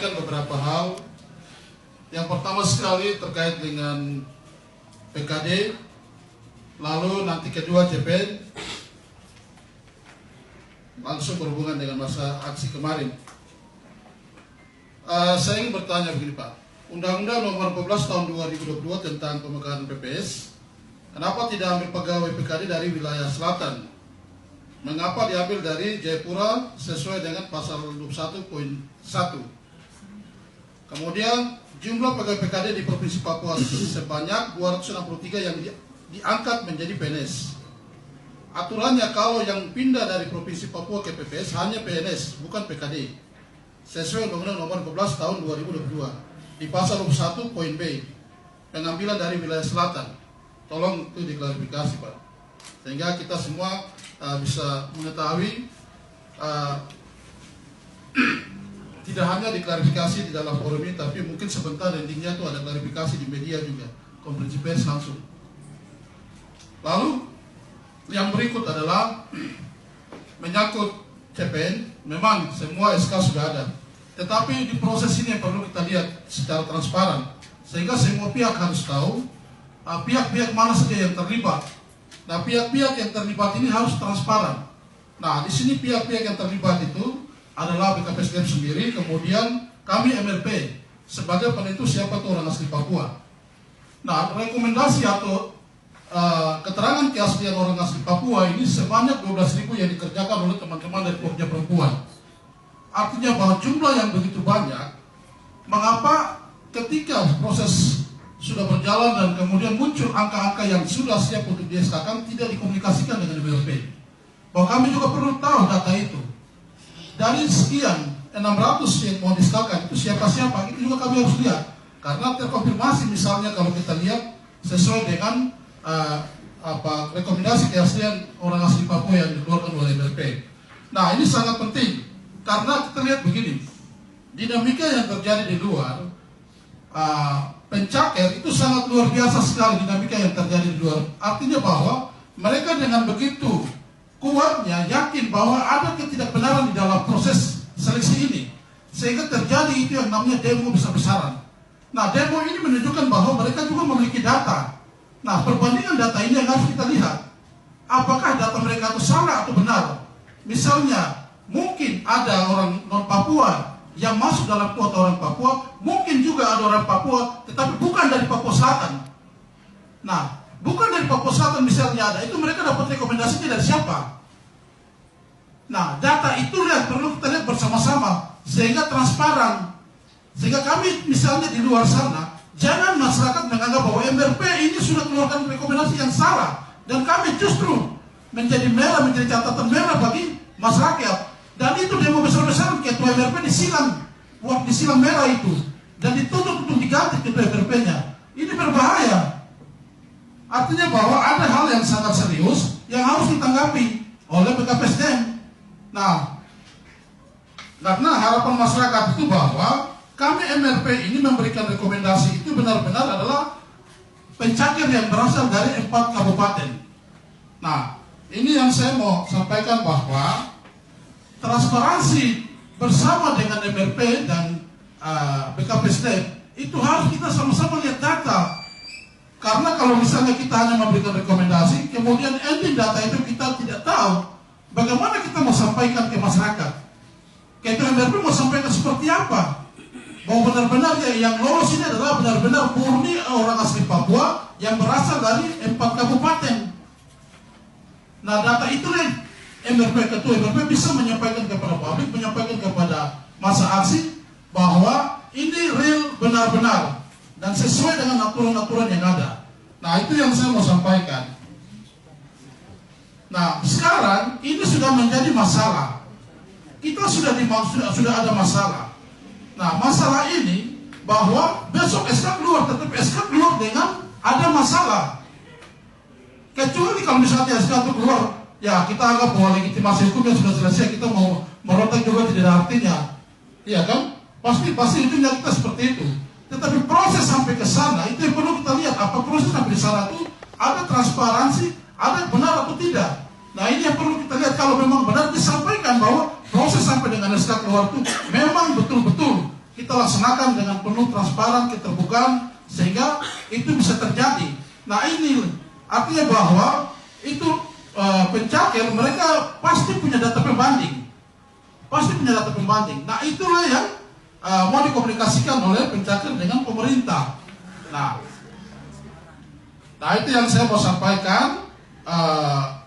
sampaikan beberapa hal. Yang pertama sekali terkait dengan PKD, lalu nanti kedua JPN, langsung berhubungan dengan masa aksi kemarin. Saya ingin bertanya begini Pak, Undang-Undang Nomor 14 Tahun 2022 tentang pemekaran PPS, kenapa tidak ambil pegawai PKD dari wilayah selatan? Mengapa diambil dari Jayapura sesuai dengan pasal 21.1? Kemudian jumlah pegawai PKD di Provinsi Papua sebanyak 263 yang diangkat menjadi PNS. Aturannya kalau yang pindah dari Provinsi Papua ke PPS hanya PNS, bukan PKD. Sesuai Undang-Undang Nomor 14 Tahun 2022 di pasal 21 poin B, pengambilan dari wilayah selatan. Tolong itu diklarifikasi Pak, sehingga kita semua bisa mengetahui, tidak hanya diklarifikasi di dalam forum ini, tapi mungkin sebentar endingnya itu ada klarifikasi di media juga, konferensi pers langsung. Lalu yang berikut adalah menyangkut CPN. Memang semua SK sudah ada, tetapi di proses ini yang perlu kita lihat secara transparan, sehingga semua pihak harus tahu pihak-pihak mana saja yang terlibat. Nah, pihak-pihak yang terlibat ini harus transparan. Nah, di sini pihak-pihak yang terlibat itu adalah BKPSDM sendiri, kemudian kami MRP sebagai penentu siapa itu orang asli Papua. Nah, rekomendasi atau keterangan keaslian orang asli Papua ini sebanyak 12.000 yang dikerjakan oleh teman-teman dari Pokja Perempuan. Artinya bahwa jumlah yang begitu banyak, mengapa ketika proses sudah berjalan dan kemudian muncul angka-angka yang sudah siap untuk dieskakan tidak dikomunikasikan dengan BLP? Bahwa kami juga perlu tahu data itu. Dari sekian 600 yang mau diskakan itu siapa-siapa, itu juga kami harus lihat. Karena terkonfirmasi misalnya kalau kita lihat sesuai dengan rekomendasi keaslian orang asli Papua yang dikeluarkan oleh BLP. Nah, ini sangat penting karena kita lihat begini, dinamika yang terjadi di luar, pencaker itu sangat luar biasa sekali dinamika yang terjadi di luar. Artinya bahwa mereka dengan begitu kuatnya yakin bahwa ada ketidakbenaran di dalam proses seleksi ini, sehingga terjadi itu yang namanya demo besar-besaran. Nah, demo ini menunjukkan bahwa mereka juga memiliki data. Nah, perbandingan data ini yang harus kita lihat. Apakah data mereka itu salah atau benar? Misalnya, mungkin ada orang non-Papua yang masuk dalam kuota orang Papua, mungkin juga ada orang Papua, tetapi bukan dari Papua Selatan. Nah, bukan dari Papua Selatan misalnya ada, itu mereka dapat rekomendasinya dari siapa? Nah, data itu yang perlu kita lihat bersama-sama, sehingga transparan. Sehingga kami misalnya di luar sana, jangan masyarakat menganggap bahwa MRP ini sudah keluarkan rekomendasi yang salah. Dan kami justru menjadi merah, menjadi catatan merah bagi masyarakat. Dan itu demo besar-besaran ketua MRP disilang merah itu. Dan dituntut untuk diganti ketua MRP-nya. Ini berbahaya. Artinya bahwa ada hal yang sangat serius yang harus ditanggapi oleh BKPSDM. Nah, karena harapan masyarakat itu bahwa kami MRP ini memberikan rekomendasi itu benar-benar adalah pencakir yang berasal dari 4 kabupaten. Nah, ini yang saya mau sampaikan bahwa transparansi bersama dengan MRP dan BKPSDM itu harus kita sama-sama lihat data. Karena kalau misalnya kita hanya memberikan rekomendasi, kemudian ending data itu kita tidak tahu bagaimana kita mau sampaikan ke masyarakat. Ketua MRP mau sampaikan seperti apa? Bahwa benar-benar yang lolos ini adalah benar-benar murni orang asli Papua yang berasal dari 4 kabupaten. Nah, data itu MRP, ketua MRP bisa menyampaikan kepada publik, menyampaikan kepada masa aksi bahwa ini real benar-benar dan sesuai dengan aturan-aturan yang ada. Nah, itu yang saya mau sampaikan. Nah, sekarang ini sudah menjadi masalah. Kita sudah ada masalah. Nah, masalah ini bahwa besok SK keluar, tetapi SK keluar dengan ada masalah. Kecuali kalau misalnya SK itu keluar, ya kita anggap bahwa legitimasi hukumnya sudah selesai, kita mau merontak juga tidak ada artinya. Iya kan? Pasti ujungnya kita seperti itu. Tetapi proses sampai ke sana itu yang perlu kita lihat, apa proses sampai di sana itu ada transparansi, ada benar atau tidak. Nah, ini yang perlu kita lihat. Kalau memang benar disampaikan bahwa proses sampai dengan SK keluar itu memang betul-betul kita kita laksanakan dengan penuh transparan, keterbukaan, sehingga itu bisa terjadi. Nah ini artinya bahwa itu pencakir mereka pasti punya data pembanding, Nah itulah yang mau dikomunikasikan oleh pencakir dengan pemerintah. Nah itu yang saya mau sampaikan,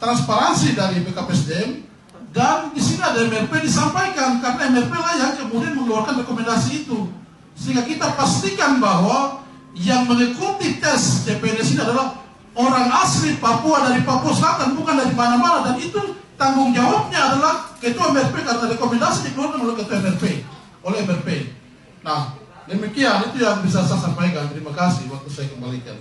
transparansi dari BKPSDM, dan di sini ada MRP disampaikan karena MRP lah yang kemudian mengeluarkan rekomendasi itu, sehingga kita pastikan bahwa yang mengikuti tes CPNS ini adalah orang asli Papua, dari Papua Selatan, bukan dari mana-mana, dan itu tanggung jawabnya adalah Ketua MRP karena rekomendasi dikeluarkan oleh Ketua MRP. Nah, demikian itu yang bisa saya sampaikan. Terima kasih, waktu saya kembalikan.